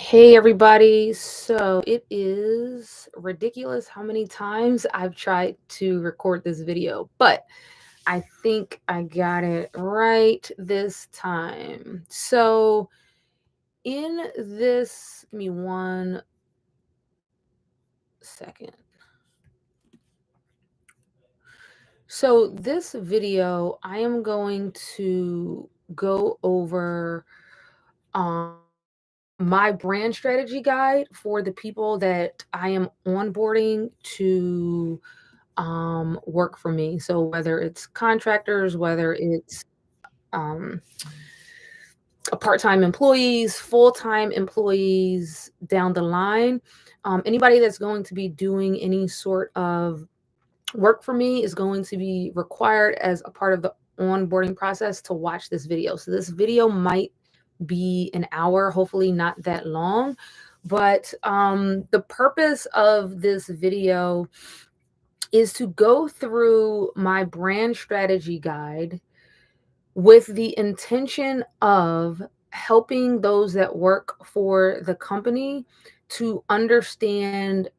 Hey everybody. So it is ridiculous how many times I've tried to record this video, but I think I got it right this time. So in this, give me 1 second. So this video, I am going to go over um my brand strategy guide for the people that I am onboarding to work for me. So whether it's contractors, whether it's um, a part-time employees, full-time employees down the line, anybody that's going to be doing any sort of work for me is going to be required as a part of the onboarding process to watch this video. So this video might be an hour, hopefully not that long. But the purpose of this video is to go through my brand strategy guide with the intention of helping those that work for the company to understand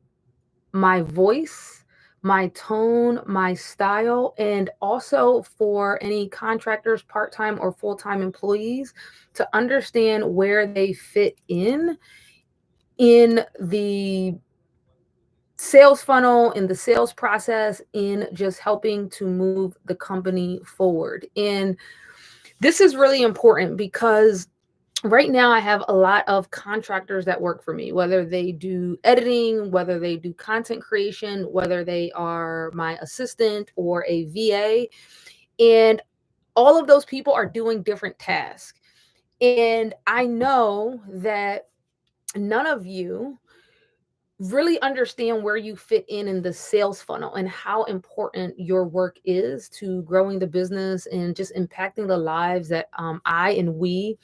my voice, my tone, my style, and also for any contractors, part-time or full-time employees to understand where they fit in the sales funnel, in the sales process, in just helping to move the company forward. And this is really important because right now I have a lot of contractors that work for me, whether they do editing, whether they do content creation, whether they are my assistant or a VA. And all of those people are doing different tasks. And I know that none of you really understand where you fit in the sales funnel and how important your work is to growing the business and just impacting the lives that I and we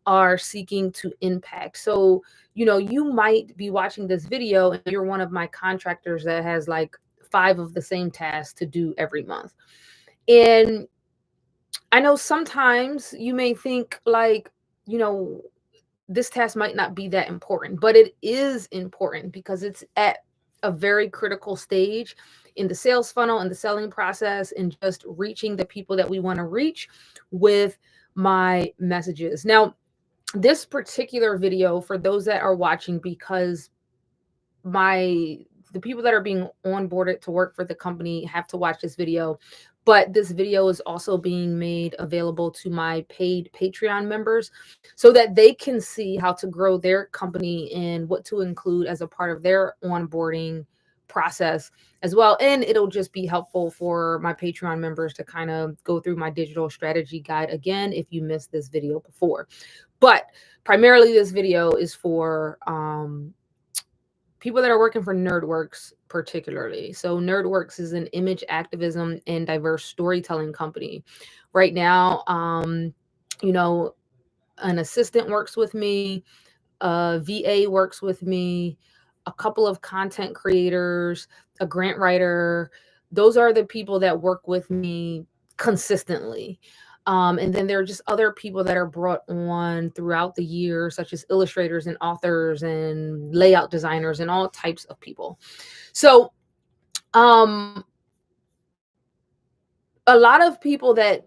are seeking to impact. So, you might be watching this video and you're one of my contractors that has like 5 of the same tasks to do every month. And I know sometimes you may think like, you know, this task might not be that important, but it is important because it's at a very critical stage in the sales funnel and the selling process and just reaching the people that we want to reach with my messages. Now, this particular video for those that are watching, because my the people that are being onboarded to work for the company have to watch this video, but this video is also being made available to my paid Patreon members so that they can see how to grow their company and what to include as a part of their onboarding process as well. And it'll just be helpful for my Patreon members to kind of go through my digital strategy guide again if you missed this video before. But primarily this video is for people that are working for NerdWorks particularly. So NerdWorks is an image activism and diverse storytelling company. Right now, you know, an assistant works with me, a VA works with me, a couple of content creators, a grant writer. Those are the people that work with me consistently. And then there are just other people that are brought on throughout the year, such as illustrators and authors and layout designers and all types of people. So, um, a lot of people that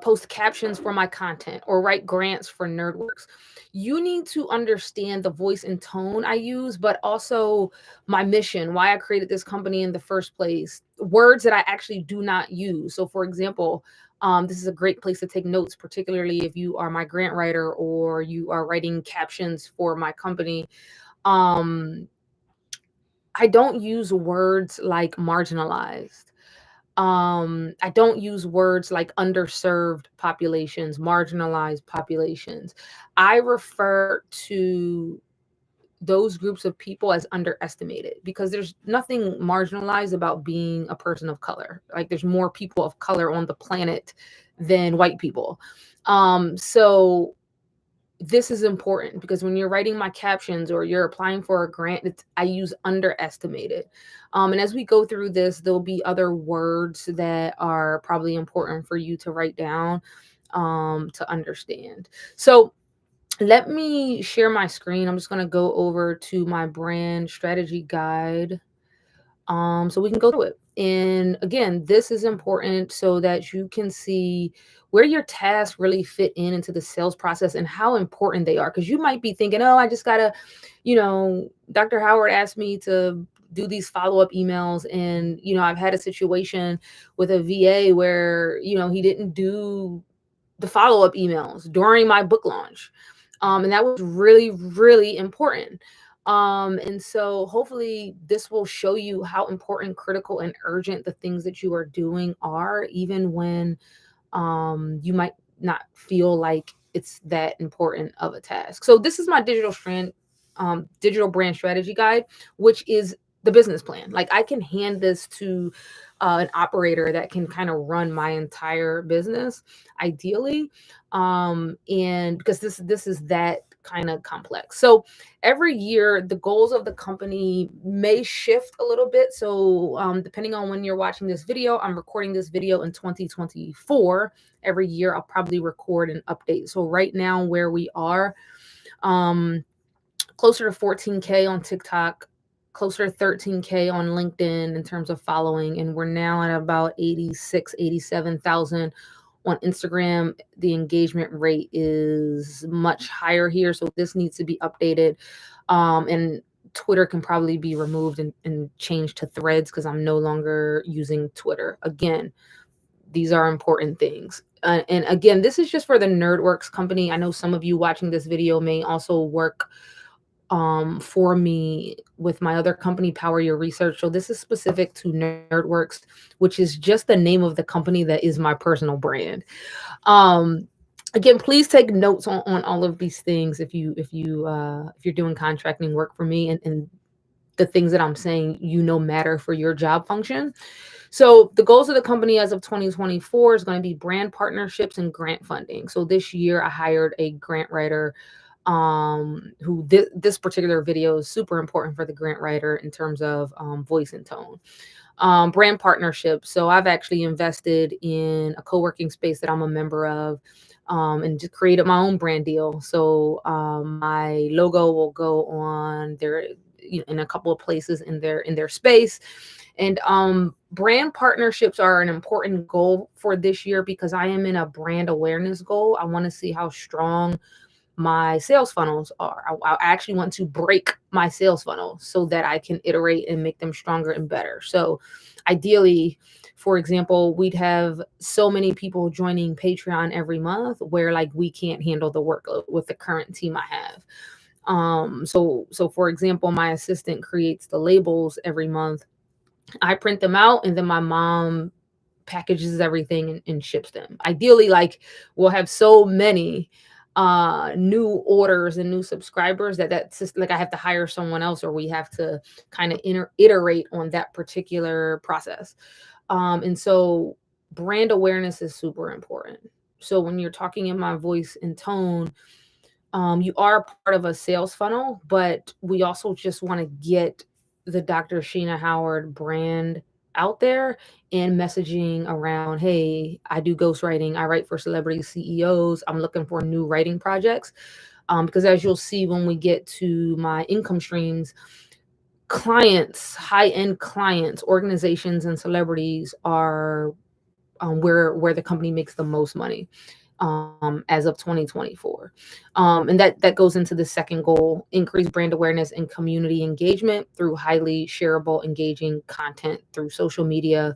post captions for my content or write grants for NerdWorks, you need to understand the voice and tone I use, but also my mission, why I created this company in the first place, words that I actually do not use. So, for example, this is a great place to take notes, particularly if you are my grant writer or you are writing captions for my company. Um, I don't use words like marginalized. I don't use words like underserved populations, marginalized populations. I refer to those groups of people as underestimated because there's nothing marginalized about being a person of color. Like there's more people of color on the planet than white people. So this is important because when you're writing my captions or you're applying for a grant, I use underestimated. And as we go through this, there'll be other words that are probably important for you to write down to understand. So let me share my screen. I'm just going to go over to my brand strategy guide, so we can go through it. And again, this is important so that you can see where your tasks really fit into the sales process and how important they are. Because you might be thinking, oh, I just gotta, Dr. Howard asked me to do these follow-up emails, and I've had a situation with a VA where he didn't do the follow-up emails during my book launch. And that was really, really important. And so hopefully this will show you how important, critical, and urgent the things that you are doing are, even when you might not feel like it's that important of a task. So this is my digital brand strategy guide, which is the business plan. Like, I can hand this to an operator that can kind of run my entire business, ideally, and because this is that kind of complex. So every year the goals of the company may shift a little bit. So depending on when you're watching this video, I'm recording this video in 2024. Every year I'll probably record an update. So right now where we are, um closer to 14K on TikTok, closer to 13K on LinkedIn in terms of following, and we're now at about 86, 87,000 on Instagram. The engagement rate is much higher here, so this needs to be updated. And Twitter can probably be removed and changed to Threads, because I'm no longer using Twitter. Again, these are important things. And again, this is just for the NerdWorks company. I know some of you watching this video may also work for me with my other company, Power Your Research. So this is specific to NerdWorks, which is just the name of the company that is my personal brand. Um, Again, please take notes on all of these things if you're doing contracting work for me, and the things that I'm saying matter for your job function. So the goals of the company as of 2024 is going to be brand partnerships and grant funding. So this year I hired a grant writer, who this particular video is super important for the grant writer in terms of voice and tone. Brand partnerships. So I've actually invested in a co-working space that I'm a member of, and just created my own brand deal. So my logo will go on there, in a couple of places in their space. And brand partnerships are an important goal for this year, because I am in a brand awareness goal. I want to see how strong my sales funnels are. I actually want to break my sales funnel so that I can iterate and make them stronger and better. So ideally, for example, we'd have so many people joining Patreon every month where, like, we can't handle the workload with the current team I have. So for example, my assistant creates the labels every month. I print them out, and then my mom packages everything and ships them. Ideally, like, we'll have so many new orders and new subscribers that's just like I have to hire someone else, or we have to kind of iterate on that particular process. And so brand awareness is super important. So when you're talking in my voice and tone, you are part of a sales funnel, but we also just want to get the Dr. Sheena Howard brand out there, and messaging around, hey, I do ghostwriting. I write for celebrity CEOs. I'm looking for new writing projects. Because as you'll see when we get to my income streams, clients, high-end clients, organizations, and celebrities are where the company makes the most money, as of 2024. And that goes into the second goal: increase brand awareness and community engagement through highly shareable, engaging content through social media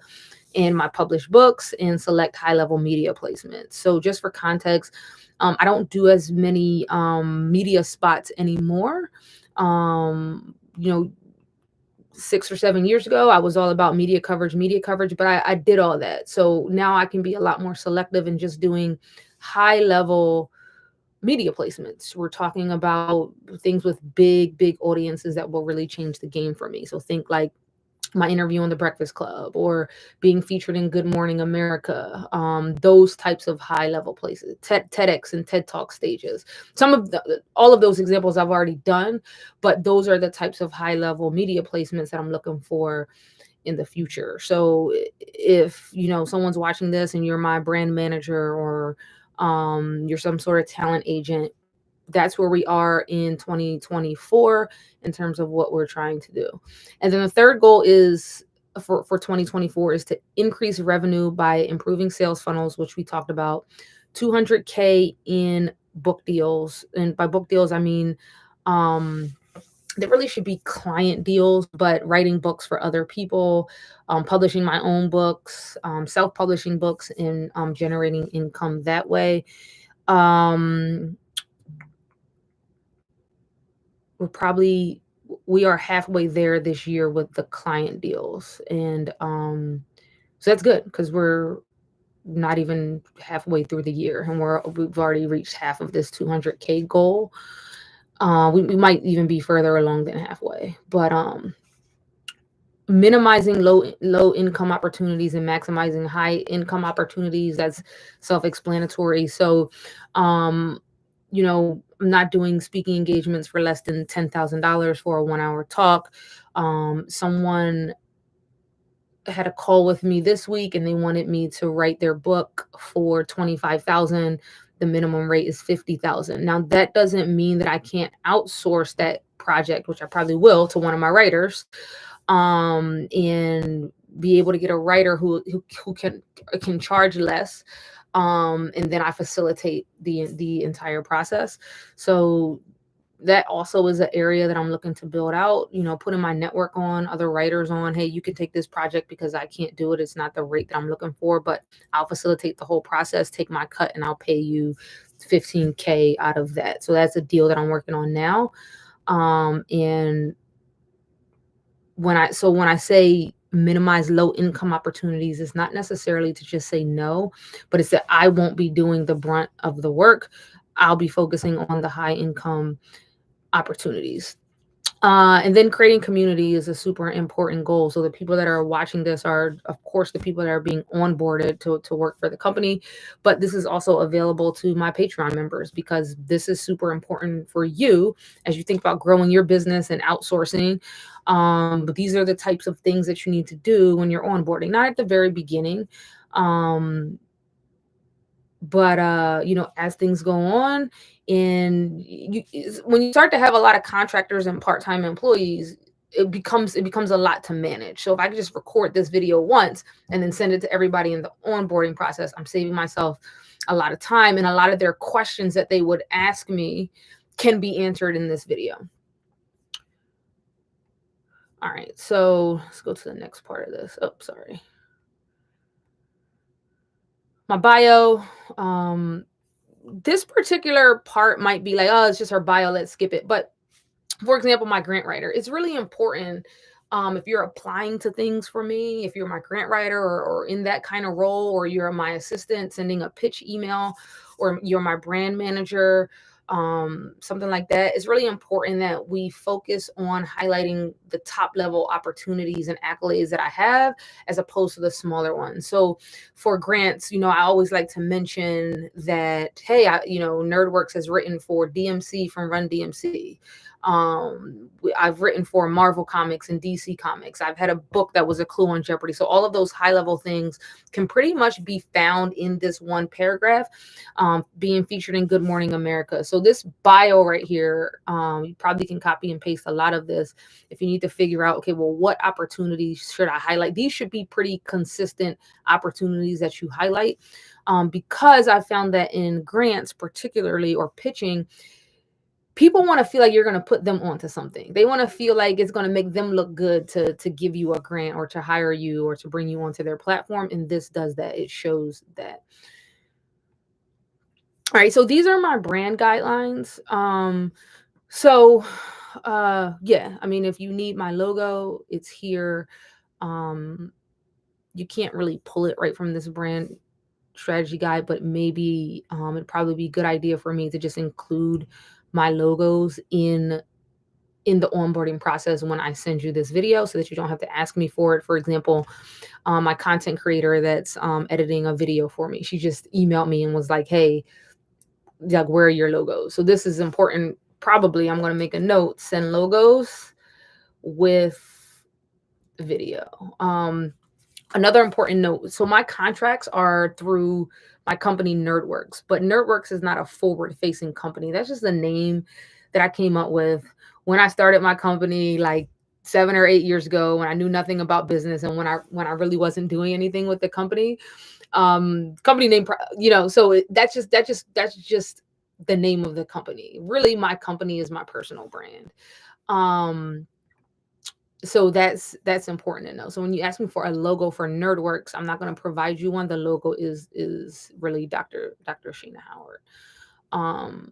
and my published books, and select high-level media placements. So just for context, I don't do as many media spots anymore. You know, 6 or 7 years ago, I was all about media coverage, but I did all that. So now I can be a lot more selective in just doing high level media placements. We're talking about things with big audiences that will really change the game for me. So think like my interview on the Breakfast Club, or being featured in Good Morning America, those types of high level places, TEDx and TED Talk stages. All of those examples I've already done, but those are the types of high level media placements that I'm looking for in the future. So if someone's watching this and you're my brand manager, or you're some sort of talent agent, that's where we are in 2024 in terms of what we're trying to do. And then the third goal is for 2024 is to increase revenue by improving sales funnels, which we talked about, 200K in book deals. And by book deals, I mean, um, they really should be client deals, but writing books for other people, publishing my own books, self-publishing books, and generating income that way. Um, we're probably we are halfway there this year with the client deals, and so that's good because we're not even halfway through the year, and we've already reached half of this 200K goal. We might even be further along than halfway, but minimizing low income opportunities and maximizing high income opportunities, that's self-explanatory. So um I'm not doing speaking engagements for less than $10,000 for a 1 hour talk. Someone had a call with me this week and they wanted me to write their book for 25,000. The minimum rate is 50,000. Now that doesn't mean that I can't outsource that project, which I probably will, to one of my writers, and be able to get a writer who can charge less, and then I facilitate the entire process. So that also is an area that I'm looking to build out, putting my network on, other writers on. Hey, you can take this project because I can't do it. It's not the rate that I'm looking for, but I'll facilitate the whole process, take my cut, and I'll pay you 15K out of that. So that's a deal that I'm working on now. And when I say minimize low income opportunities, it's not necessarily to just say no, but it's that I won't be doing the brunt of the work. I'll be focusing on the high income opportunities. And then creating community is a super important goal. So the people that are watching this are, of course, the people that are being onboarded to work for the company. But this is also available to my Patreon members because this is super important for you as you think about growing your business and outsourcing. But these are the types of things that you need to do when you're onboarding, not at the very beginning. Um, but as things go on, and when you start to have a lot of contractors and part-time employees, it becomes a lot to manage. So if I could just record this video once and then send it to everybody in the onboarding process, I'm saving myself a lot of time, and a lot of their questions that they would ask me can be answered in this video. All right, so let's go to the next part of this. Oh, sorry. My bio. This particular part might be like, oh, it's just her bio, let's skip it. But for example, my grant writer, it's really important, if you're applying to things for me, if you're my grant writer, or in that kind of role, or you're my assistant sending a pitch email, or you're my brand manager, something like that. It's really important that we focus on highlighting the top level opportunities and accolades that I have, as opposed to the smaller ones. So for grants, I always like to mention that, hey, NerdWorks has written for DMC from Run DMC. I've written for Marvel Comics and DC Comics. I've had a book that was a clue on Jeopardy. So all of those high level things can pretty much be found in this one paragraph, being featured in Good Morning America. So this bio right here, you probably can copy and paste a lot of this if you need to figure out, okay, well, what opportunities should I highlight? These should be pretty consistent opportunities that you highlight, because I found that in grants, particularly, or pitching, people want to feel like you're going to put them onto something. They want to feel like it's going to make them look good to give you a grant, or to hire you, or to bring you onto their platform. And this does that. It shows that. All right. So these are my brand guidelines. So yeah, I mean, if you need my logo, it's here. You can't really pull it right from this brand strategy guide, but maybe it'd probably be a good idea for me to just include my logos in the onboarding process when I send you this video, so that you don't have to ask me for it. For example, my content creator that's editing a video for me, she just emailed me and was like, hey, like, where are your logos? So this is important. Probably I'm going to make a note, send logos with video. Another important note, so my contracts are through my company Nerdworks, but Nerdworks is not a forward-facing company. That's just a name that I came up with when I started my company like 7 or 8 years ago, when I knew nothing about business and when I really wasn't doing anything with the company. Company name, so that's just the name of the company. Really, my company is my personal brand. Um so that's important to know. So when you ask me for a logo for Nerdworks, I'm not going to provide you one. The logo is really Dr. Sheena Howard. Um,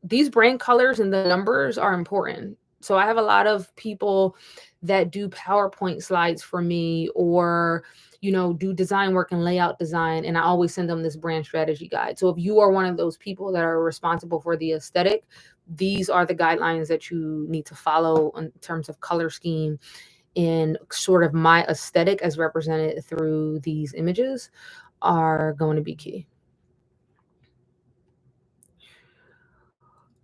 these brand colors and the numbers are important. So I have a lot of people that do PowerPoint slides for me, or do design work and layout design, and I always send them this brand strategy guide. So if you are one of those people that are responsible for the aesthetic, these are the guidelines that you need to follow in terms of color scheme and sort of my aesthetic as represented through these images are going to be key.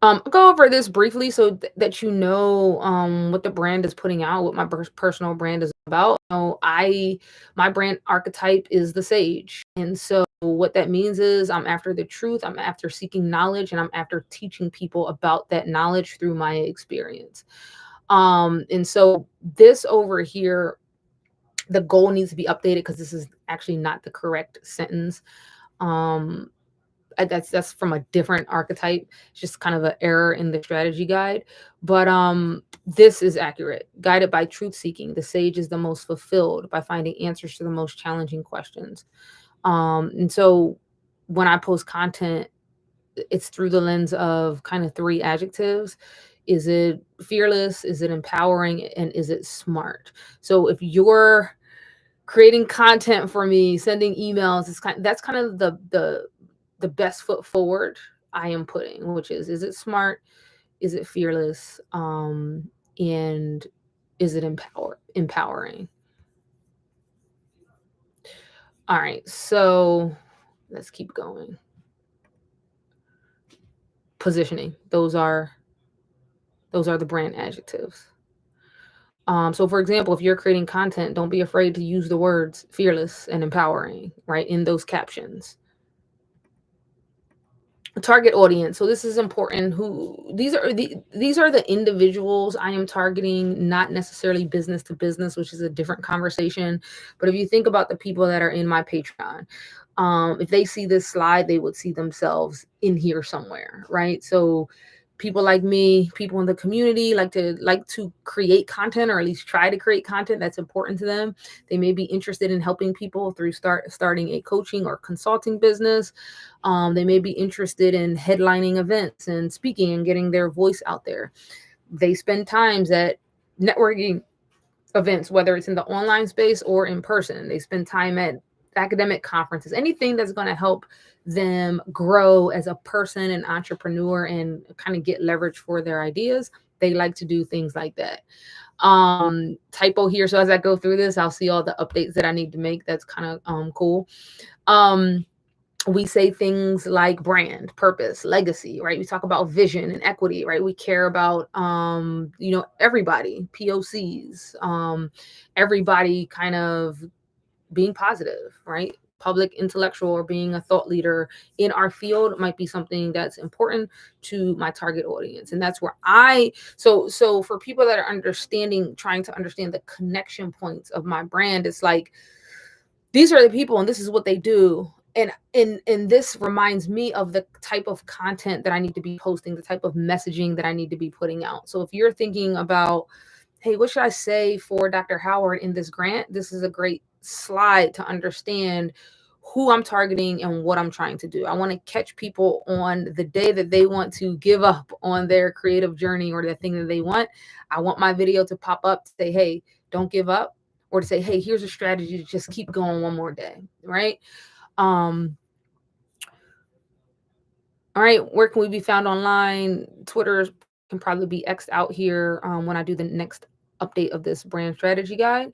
I'll go over this briefly so that what the brand is putting out, what my personal brand is about. My brand archetype is the sage, and so what that means is I'm after the truth, I'm after seeking knowledge, and I'm after teaching people about that knowledge through my experience. And so this over here, the goal needs to be updated because this is actually not the correct sentence. Um, that's from a different archetype. It's just kind of an error in the strategy guide. But this is accurate. Guided by truth seeking, the sage is the most fulfilled by finding answers to the most challenging questions. And so when I post content, it's through the lens of kind of three adjectives. Is it fearless? Is it empowering? And is it smart? So if you're creating content for me, sending emails, that's kind of the best foot forward I am putting, which is it smart? Is it fearless? And is it empowering? All right, so let's keep going. Positioning. Those are the brand adjectives. So for example, if you're creating content, don't be afraid to use the words fearless and empowering, right, in those captions. Target audience. So this is important. These are the individuals I am targeting, not necessarily business to business, which is a different conversation. But if you think about the people that are in my Patreon, if they see this slide, they would see themselves in here somewhere, right? So people like me, people in the community like to create content, or at least try to create content that's important to them. They may be interested in helping people through starting a coaching or consulting business. They may be interested in headlining events and speaking and getting their voice out there. They spend times at networking events, whether it's in the online space or in person. They spend time at academic conferences, anything that's going to help them grow as a person and entrepreneur and kind of get leverage for their ideas. They like to do things like that. Typo here. So as I go through this, I'll see all the updates that I need to make. That's kind of cool. We say things like brand, purpose, legacy, right? We talk about vision and equity, right? We care about everybody, POCs, everybody kind of being positive, right? Public intellectual or being a thought leader in our field might be something that's important to my target audience. And that's where so for people that are trying to understand the connection points of my brand, it's like, these are the people and this is what they do. And this reminds me of the type of content that I need to be posting, the type of messaging that I need to be putting out. So if you're thinking about, hey, what should I say for Dr. Howard in this grant? This is a great slide to understand who I'm targeting and what I'm trying to do. I want to catch people on the day that they want to give up on their creative journey or the thing that they want. I want my video to pop up to say, hey, don't give up, or to say, hey, here's a strategy to just keep going one more day, right? All right, where can we be found online? Twitter can probably be X'd out here when I do the next update of this brand strategy guide.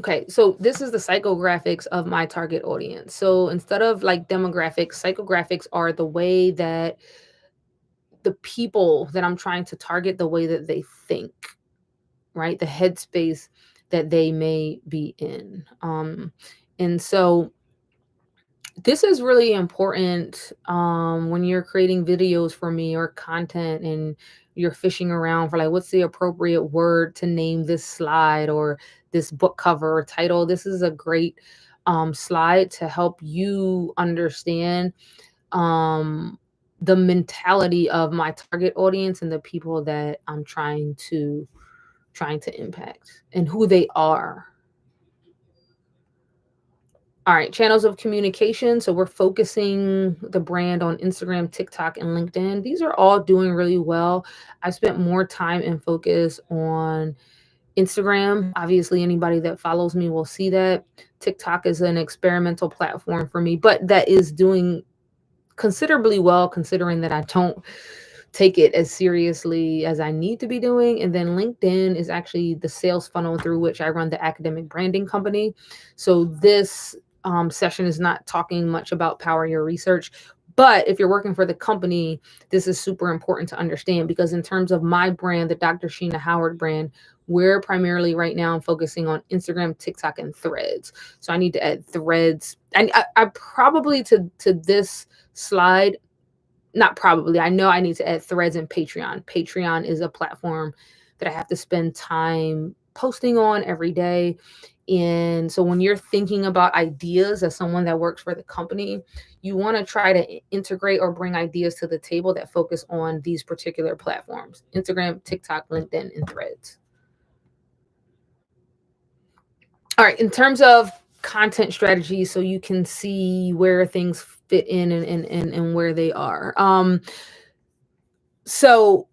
Okay, so this is the psychographics of my target audience. So instead of like demographics, psychographics are the way that the people that I'm trying to target, the way that they think. right? The headspace that they may be in. And so this is really important when you're creating videos for me or content and you're fishing around for like what's the appropriate word to name this slide or this book cover or title. This is a great slide to help you understand um, the mentality of my target audience and the people that I'm trying to impact and who they are. All right, channels of communication. So we're focusing the brand on Instagram, TikTok, and LinkedIn. These are all doing really well. I spent more time and focus on Instagram. Obviously, anybody that follows me will see that. TikTok is an experimental platform for me, but that is doing considerably well considering that I don't take it as seriously as I need to be doing. And then LinkedIn is actually the sales funnel through which I run the academic branding company. So this session is not talking much about power your research. But if you're working for the company, this is super important to understand because in terms of my brand, the Dr. Sheena Howard brand, we're primarily right now focusing on Instagram, TikTok, and Threads. So I need to add Threads. And I probably to this slide, not probably, I know I need to add Threads and Patreon. Patreon is a platform that I have to spend time posting on every day. And so when you're thinking about ideas as someone that works for the company, you want to try to integrate or bring ideas to the table that focus on these particular platforms: Instagram, TikTok, LinkedIn, and Threads. All right, in terms of content strategy, so you can see where things fit in and where they are. So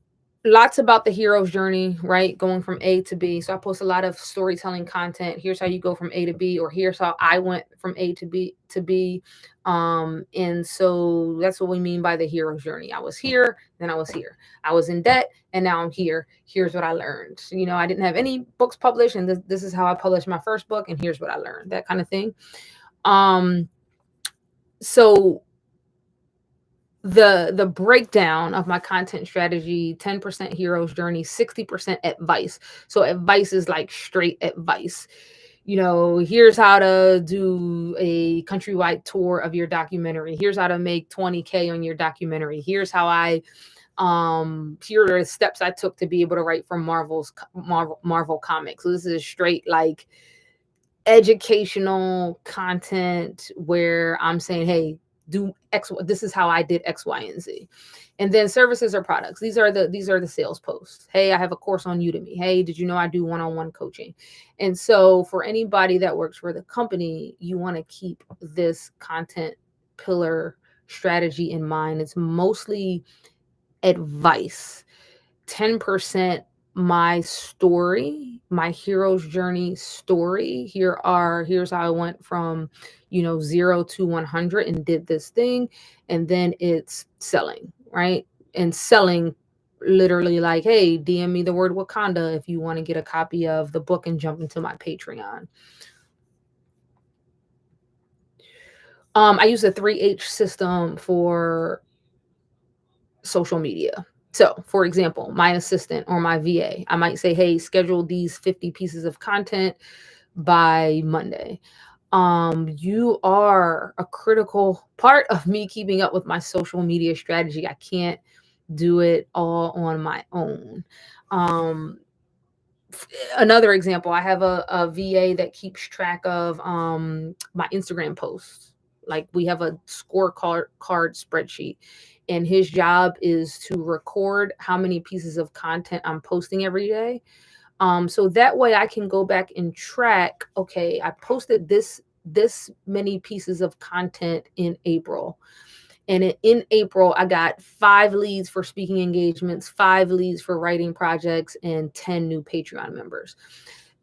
lots about the hero's journey, right? Going from A to B. So I post a lot of storytelling content. Here's how you go from A to B, or here's how I went from A to B. And so that's what we mean by the hero's journey. I was here, then I was here. I was in debt, and now I'm here. Here's what I learned. I didn't have any books published, and this is how I published my first book, and here's what I learned. That kind of thing. So the breakdown of my content strategy: 10% hero's journey, 60% advice. So advice is like straight advice. Here's how to do a countrywide tour of your documentary. Here's how to make 20K on your documentary. Here's how here are the steps I took to be able to write for Marvel Comics. So this is straight like educational content where I'm saying, hey, do X. This is how I did X, Y, and Z. And then services or products. These are the sales posts. Hey, I have a course on Udemy. Hey, did you know I do one-on-one coaching? And so for anybody that works for the company, you want to keep this content pillar strategy in mind. It's mostly advice. 10% my story, my hero's journey story. Here's how I went from 0 to 100 and did this thing. And then it's selling, right? And selling literally like, hey, DM me the word Wakanda if you want to get a copy of the book and jump into my Patreon. I use the 3H system for social media. So, for example, my assistant or my VA, I might say, hey, schedule these 50 pieces of content by Monday. You are a critical part of me keeping up with my social media strategy. I can't do it all on my own. Another example, I have a VA that keeps track of my Instagram posts. Like we have a scorecard spreadsheet, and his job is to record how many pieces of content I'm posting every day. So that way I can go back and track, okay, I posted this many pieces of content in April. And in April, I got 5 leads for speaking engagements, 5 leads for writing projects, and 10 new Patreon members.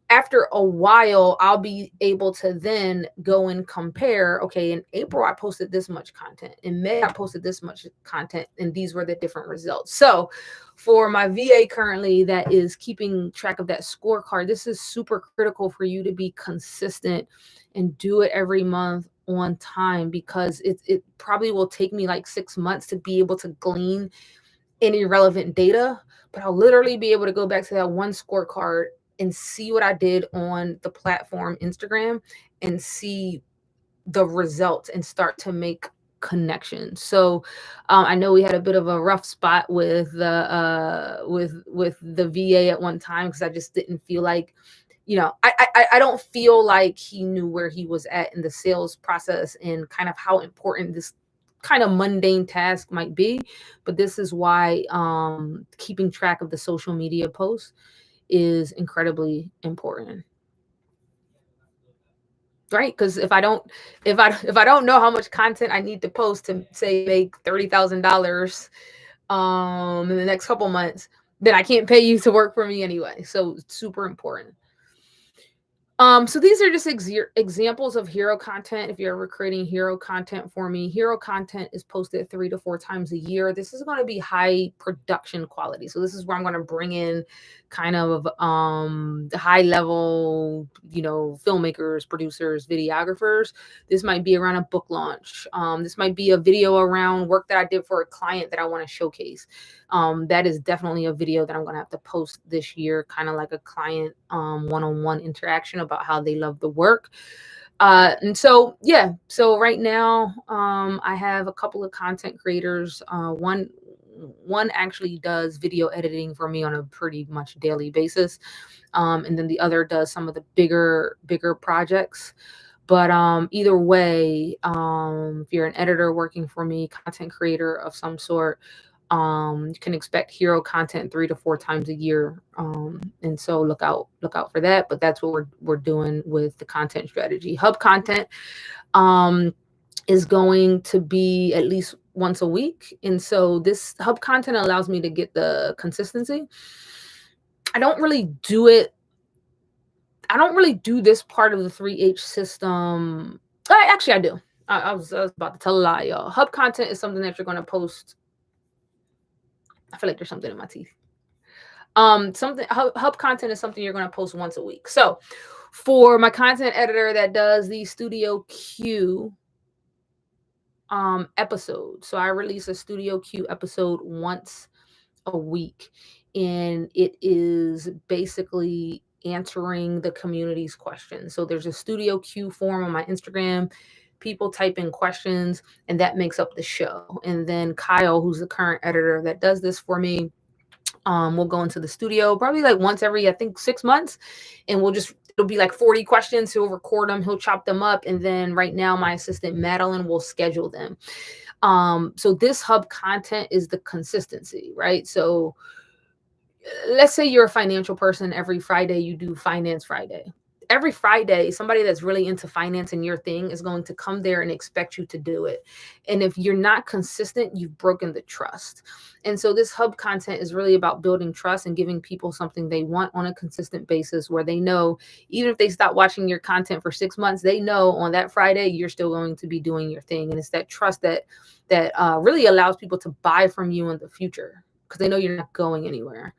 After a while, I'll be able to then go and compare, okay, in April, I posted this much content. In May, I posted this much content, and these were the different results. So for my VA currently that is keeping track of that scorecard, this is super critical for you to be consistent and do it every month on time, because it probably will take me like 6 months to be able to glean any relevant data, but I'll literally be able to go back to that one scorecard and see what I did on the platform Instagram and see the results and start to make connections. So I know we had a bit of a rough spot with the VA at one time because I just didn't feel like, I don't feel like he knew where he was at in the sales process and kind of how important this kind of mundane task might be. But this is why keeping track of the social media posts is incredibly important. Right? Because if I don't know how much content I need to post to say make $30,000 in the next couple months, then I can't pay you to work for me anyway. So it's super important. So these are just examples of hero content. If you're ever creating hero content for me, hero content is posted 3 to 4 times a year. This is going to be high production quality. So this is where I'm going to bring in kind of the high level, filmmakers, producers, videographers. This might be around a book launch. This might be a video around work that I did for a client that I want to showcase. That is definitely a video that I'm going to have to post this year, kind of like a client one-on-one interaction about how they love the work. And so, yeah, so right now I have a couple of content creators. One actually does video editing for me on a pretty much daily basis. And then the other does some of the bigger projects. But either way, if you're an editor working for me, content creator of some sort, you can expect hero content 3 to 4 times a year. And so look out for that. But that's what we're doing with the content strategy. Hub content is going to be at least once a week. And so this hub content allows me to get the consistency. I don't really do this part of the 3H system. Actually, I do. I was about to tell a lie, y'all. Hub content is something that you're going to post. I feel like there's something in my teeth. Hub content is something you're going to post once a week. So for my content editor that does the Studio Q episodes, so I release a Studio Q episode once a week, and it is basically answering the community's questions. So there's a Studio Q form on my Instagram. People type in questions, and that makes up the show. And then Kyle, who's the current editor that does this for me, we'll go into the studio probably like once every, I think, 6 months, and it'll be like 40 questions. He'll record them, he'll chop them up, and then right now my assistant Madeline will schedule them. So this hub content is the consistency, right? So let's say you're a financial person. Every Friday you do Finance Friday. Every Friday, somebody that's really into finance and your thing is going to come there and expect you to do it. And if you're not consistent, you've broken the trust. And so this hub content is really about building trust and giving people something they want on a consistent basis, where they know, even if they stop watching your content for 6 months, they know on that Friday, you're still going to be doing your thing. And it's that trust that really allows people to buy from you in the future because they know you're not going anywhere.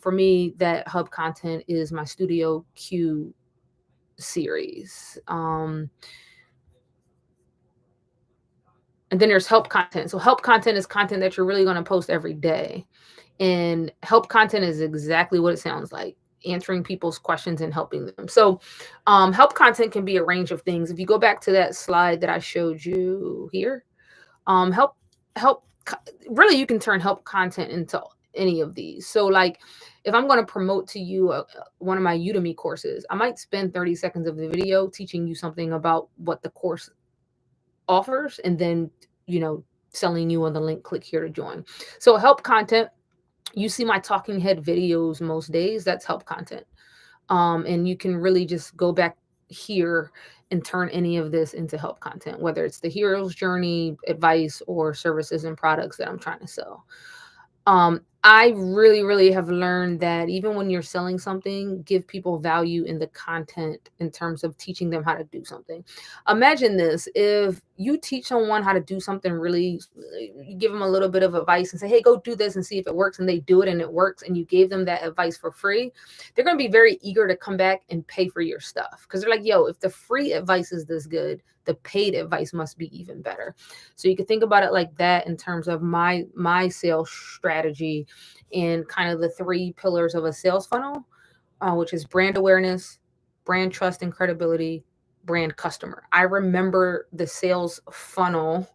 For me, that hub content is my Studio Q series. And then there's help content. So help content is content that you're really going to post every day. And help content is exactly what it sounds like, answering people's questions and helping them. So help content can be a range of things. If you go back to that slide that I showed you here, really, you can turn help content into any of these. So like if I'm going to promote to you one of my Udemy courses, I might spend 30 seconds of the video teaching you something about what the course offers, and then, selling you on the link, click here to join. So help content, you see my talking head videos most days, that's help content. And you can really just go back here and turn any of this into help content, whether it's the hero's journey, advice, or services and products that I'm trying to sell. I really, really have learned that even when you're selling something, give people value in the content in terms of teaching them how to do something. Imagine this: if you teach someone how to do something, really, you give them a little bit of advice and say, hey, go do this and see if it works, and they do it and it works, and you gave them that advice for free, they're going to be very eager to come back and pay for your stuff, because they're like, yo, if the free advice is this good, the paid advice must be even better. So you can think about it like that in terms of my sales strategy and kind of the 3 pillars of a sales funnel. which is brand awareness, brand trust and credibility, brand customer. I remember the sales funnel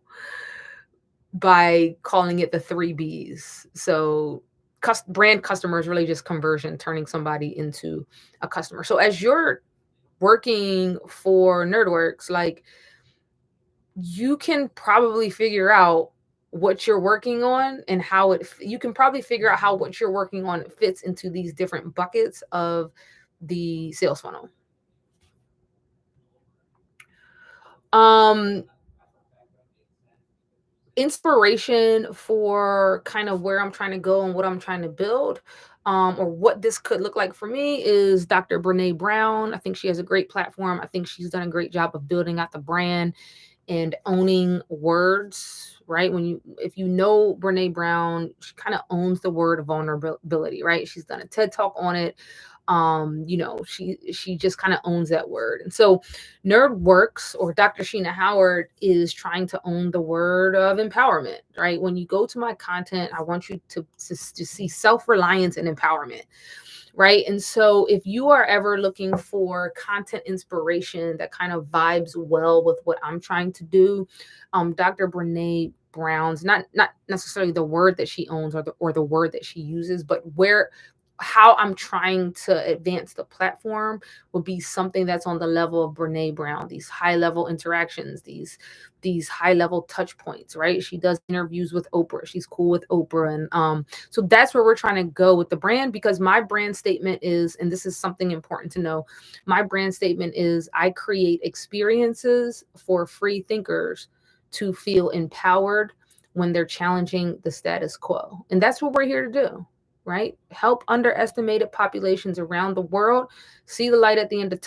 by calling it the 3 Bs. So brand customer is really just conversion, turning somebody into a customer. So as you're working for NerdWorks, like, you can probably figure out what you're working on and how you can probably figure out how what you're working on fits into these different buckets of the sales funnel. Um, Inspiration for kind of where I'm trying to go and what I'm trying to build, or what this could look like for me, is Dr. Brene Brown. I think she has a great platform. I think she's done a great job of building out the brand and owning words, right? If you know Brene Brown, she kind of owns the word vulnerability, right? She's done a TED talk on it. She just kind of owns that word. And so NerdWorks, or Dr. Sheena Howard, is trying to own the word of empowerment, right? When you go to my content, I want you to see self-reliance and empowerment, right? And so if you are ever looking for content inspiration that kind of vibes well with what I'm trying to do, Dr. Brene Brown's, not necessarily the word that she owns or the word that she uses, but how I'm trying to advance the platform would be something that's on the level of Brene Brown, these high level interactions, these high level touch points, right? She does interviews with Oprah. She's cool with Oprah. And so that's where we're trying to go with the brand, because my brand statement is, and this is something important to know, my brand statement is, I create experiences for free thinkers to feel empowered when they're challenging the status quo. And that's what we're here to do, right? Help underestimated populations around the world see the light at the end of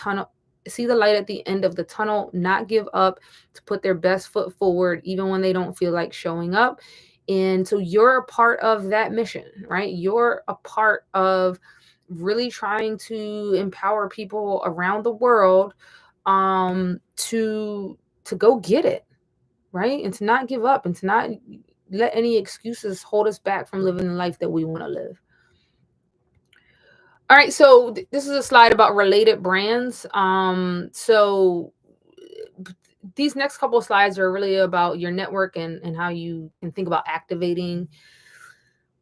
the tunnel, not give up, to put their best foot forward even when they don't feel like showing up. And so you're a part of that mission, right? You're a part of really trying to empower people around the world, to go get it, right? And to not give up, and to not let any excuses hold us back from living the life that we want to live. All right, so this is a slide about related brands. These next couple of slides are really about your network, and how you can think about activating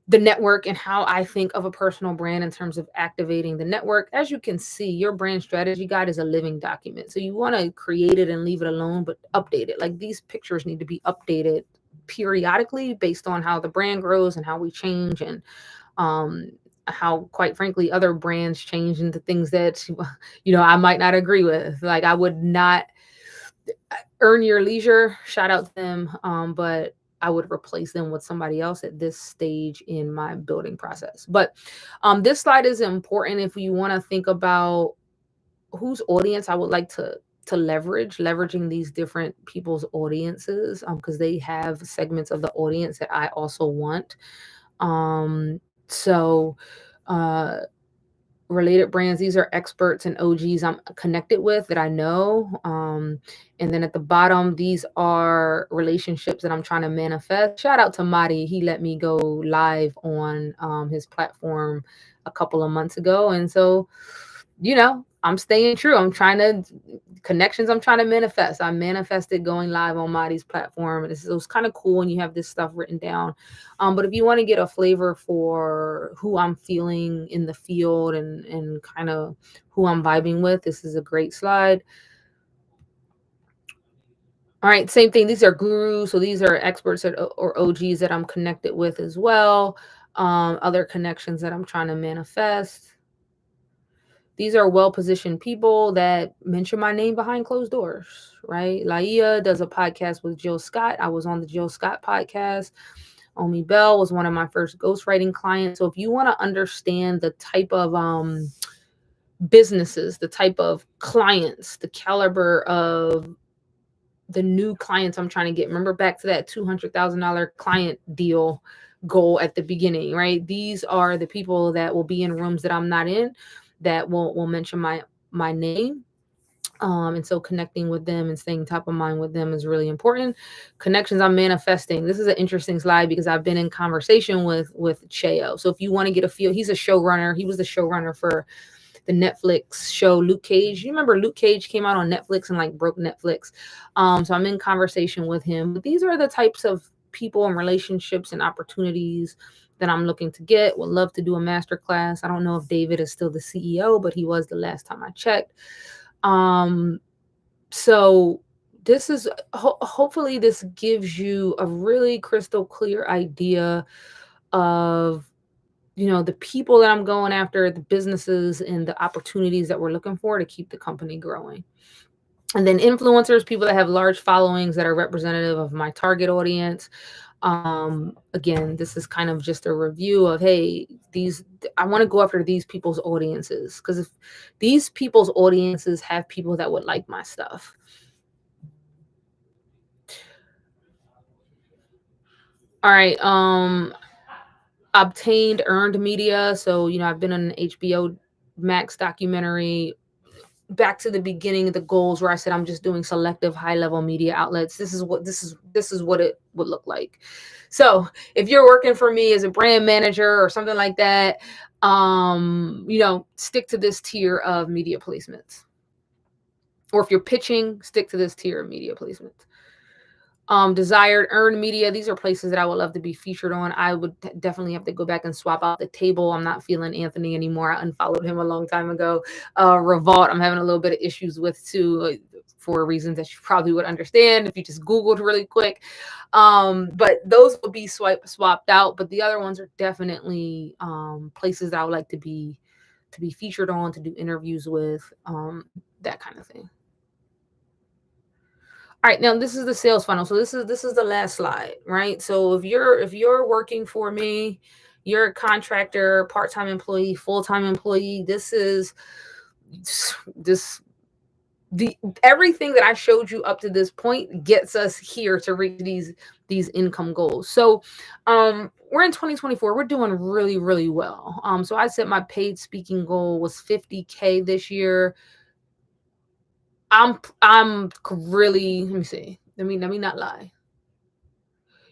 the network, and how I think of a personal brand in terms of activating the network. As you can see, your brand strategy guide is a living document. So you want to create it and leave it alone, but update it. Like, these pictures need to be updated periodically based on how the brand grows and how we change, and um, how, quite frankly, other brands change into things that I might not agree with. Like, I would not Earn Your Leisure, shout out to them, but I would replace them with somebody else at this stage in my building process. But this slide is important if you want to think about whose audience I would like to leveraging these different people's audiences, because they have segments of the audience that I also want. So uh related brands, these are experts and OGs I'm connected with that I know. And then at the bottom, these are relationships that I'm trying to manifest. Shout out to Madi. He let me go live on his platform a couple of months ago. And so, I'm staying true. I'm trying to manifest. I manifested going live on Madi's platform. And it was kind of cool when you have this stuff written down. But if you want to get a flavor for who I'm feeling in the field, and kind of who I'm vibing with, this is a great slide. All right, same thing. These are gurus. So these are experts or OGs that I'm connected with as well. Other connections that I'm trying to manifest. These are well-positioned people that mention my name behind closed doors, right? Laia does a podcast with Jill Scott. I was on the Jill Scott podcast. Omi Bell was one of my first ghostwriting clients. So if you want to understand the type of businesses, the type of clients, the caliber of the new clients I'm trying to get, remember back to that $200,000 client deal goal at the beginning, right? These are the people that will be in rooms that I'm not in, that will mention my name. And so connecting with them and staying top of mind with them is really important. Connections I'm manifesting. This is an interesting slide because I've been in conversation with Cheo. So if you want to get a feel, he's a showrunner. He was the showrunner for the Netflix show Luke Cage. You remember Luke Cage came out on Netflix and like broke Netflix. So I'm in conversation with him. But these are the types of people and relationships and opportunities that I'm looking to get. Would love to do a master class. I don't know if David is still the CEO, but he was the last time I checked. So this is hopefully this gives you a really crystal clear idea of the people that I'm going after, the businesses and the opportunities that we're looking for to keep the company growing. And then influencers, people that have large followings that are representative of my target audience. Again, this is kind of just a review of, hey, I want to go after these people's audiences, because if these people's audiences have people that would like my stuff. All right. Obtained earned media. So, I've been on an HBO Max documentary. Back to the beginning of the goals where I said I'm just doing selective high level media outlets. This is what it would look like. So if you're working for me as a brand manager or something like that, stick to this tier of media placements. Or if you're pitching, stick to this tier of media placements. Desired earned media. These are places that I would love to be featured on. I would definitely have to go back and swap out the table. I'm not feeling Anthony anymore. I unfollowed him a long time ago. Revolt, I'm having a little bit of issues with too, for reasons that you probably would understand if you just Googled really quick. But those will be swapped out. But the other ones are definitely places that I would like to be featured on, to do interviews with, that kind of thing. All right, now this is the sales funnel. So this is the last slide, right? So if you're working for me, you're a contractor, part-time employee, full-time employee, everything that I showed you up to this point gets us here to reach these income goals. So we're in 2024. We're doing really, really well. So I said my paid speaking goal was 50K this year. I'm really, let me see. Let me not lie.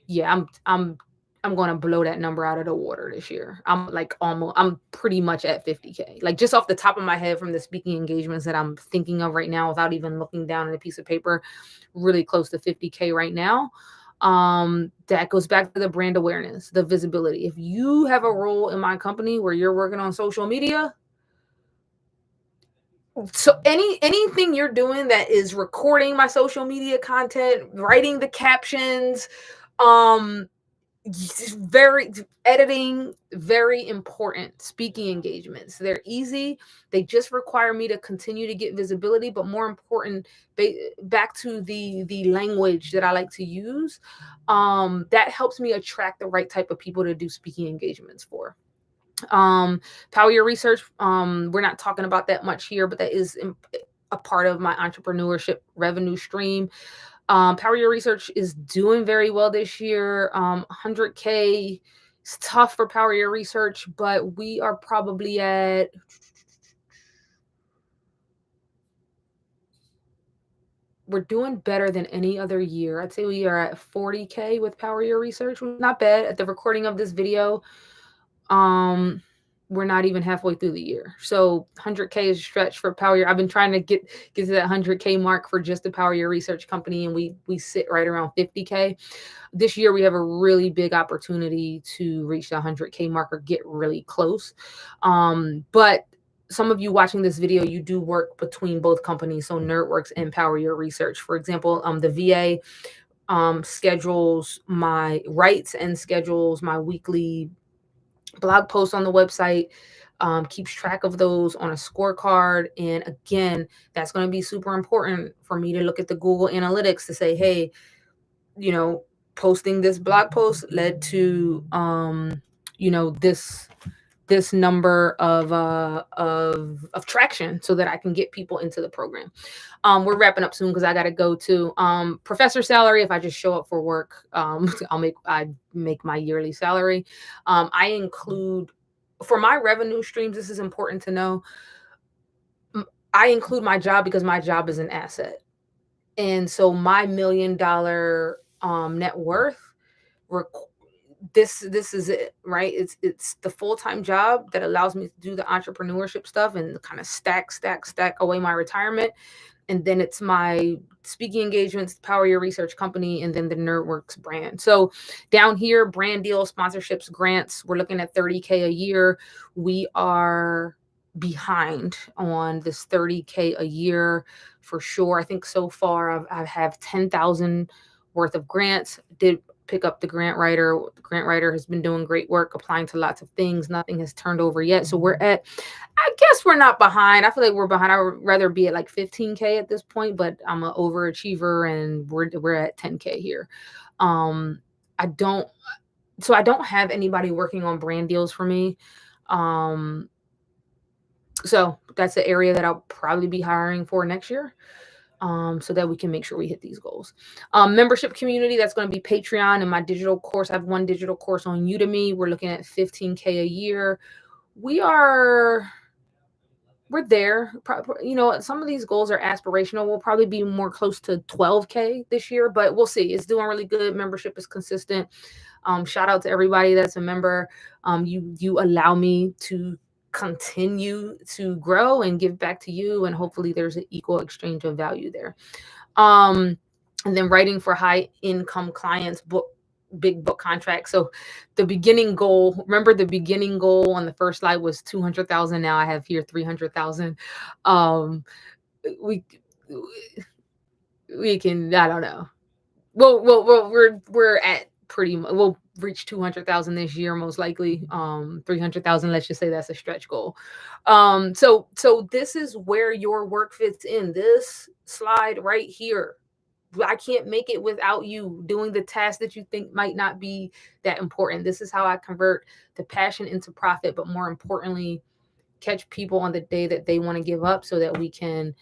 Yeah, I'm going to blow that number out of the water this year. I'm pretty much at 50K. Like, just off the top of my head from the speaking engagements that I'm thinking of right now without even looking down at a piece of paper, really close to 50K right now. That goes back to the brand awareness, the visibility. If you have a role in my company where you're working on social media, so anything you're doing that is recording my social media content, writing the captions, um very editing, very important. Speaking engagements, they're easy, they just require me to continue to get visibility, but more important, back to the language that I like to use, that helps me attract the right type of people to do speaking engagements for. Power your research. We're not talking about that much here, but that is a part of my entrepreneurship revenue stream. Power your research is doing very well this year. 100K is tough for Power your research, but we are probably we're doing better than any other year. I'd say we are at 40K with Power your research, which is not bad at the recording of this video. We're not even halfway through the year. So 100K is a stretch for Power Your. I've been trying to get to that 100K mark for just the Power Your Research company, and we sit right around 50K. This year we have a really big opportunity to reach the 100K mark or get really close. But some of you watching this video, you do work between both companies, so NerdWorks and Power Your Research. For example, the VA schedules my writes and schedules my weekly blog posts on the website, keeps track of those on a scorecard. And again, that's going to be super important for me to look at the Google Analytics to say, hey, posting this blog post led to, this number of traction, so that I can get people into the program. We're wrapping up soon because I got to go to professor salary. If I just show up for work, I make my yearly salary. I include, for my revenue streams, this is important to know, I include my job because my job is an asset. And so my $1 million net worth this is it, right? It's the full-time job that allows me to do the entrepreneurship stuff and kind of stack away my retirement. And then it's my speaking engagements, Power Your Research company, and then the NerdWorks brand. So down here, brand deals, sponsorships, grants, we're looking at 30K a year. We are behind on this 30K a year for sure. I think so far I have 10,000 worth of grants. Did pick up the grant writer. The grant writer has been doing great work, applying to lots of things. Nothing has turned over yet. So we're at, I guess we're not behind. I feel like we're behind. I would rather be at like 15K at this point, but I'm an overachiever and we're at 10K here. Um, I don't, so I don't have anybody working on brand deals for me. Um, so that's the area that I'll probably be hiring for next year. So that we can make sure we hit these goals. Membership community, that's going to be Patreon and my digital course. I have one digital course on Udemy. We're looking at 15K a year. We're there. Some of these goals are aspirational. We'll probably be more close to 12K this year, but we'll see. It's doing really good. Membership is consistent. Shout out to everybody that's a member. You allow me to continue to grow and give back to you, and hopefully there's an equal exchange of value there. And then writing for high income clients, big book contracts. So the beginning goal, remember the beginning goal on the first slide was 200,000. Now I have here 300,000. Um, we we can, I don't know. Well, we're at pretty much, we'll reach 200,000 this year, most likely. 300,000, let's just say that's a stretch goal. So this is where your work fits in. This slide right here. I can't make it without you doing the tasks that you think might not be that important. This is how I convert the passion into profit, but more importantly, catch people on the day that they want to give up so that we can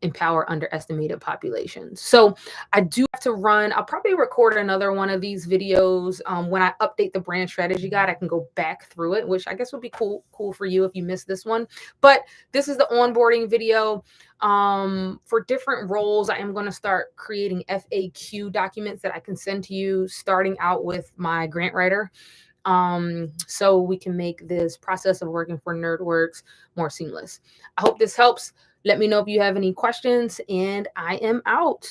empower underestimated populations. So I do have to run. I'll probably record another one of these videos. When I update the brand strategy guide, I can go back through it, which I guess would be cool for you if you missed this one. But this is the onboarding video. For different roles, I am going to start creating FAQ documents that I can send to you, starting out with my grant writer. So we can make this process of working for NerdWorks more seamless. I hope this helps. Let me know if you have any questions, and I am out.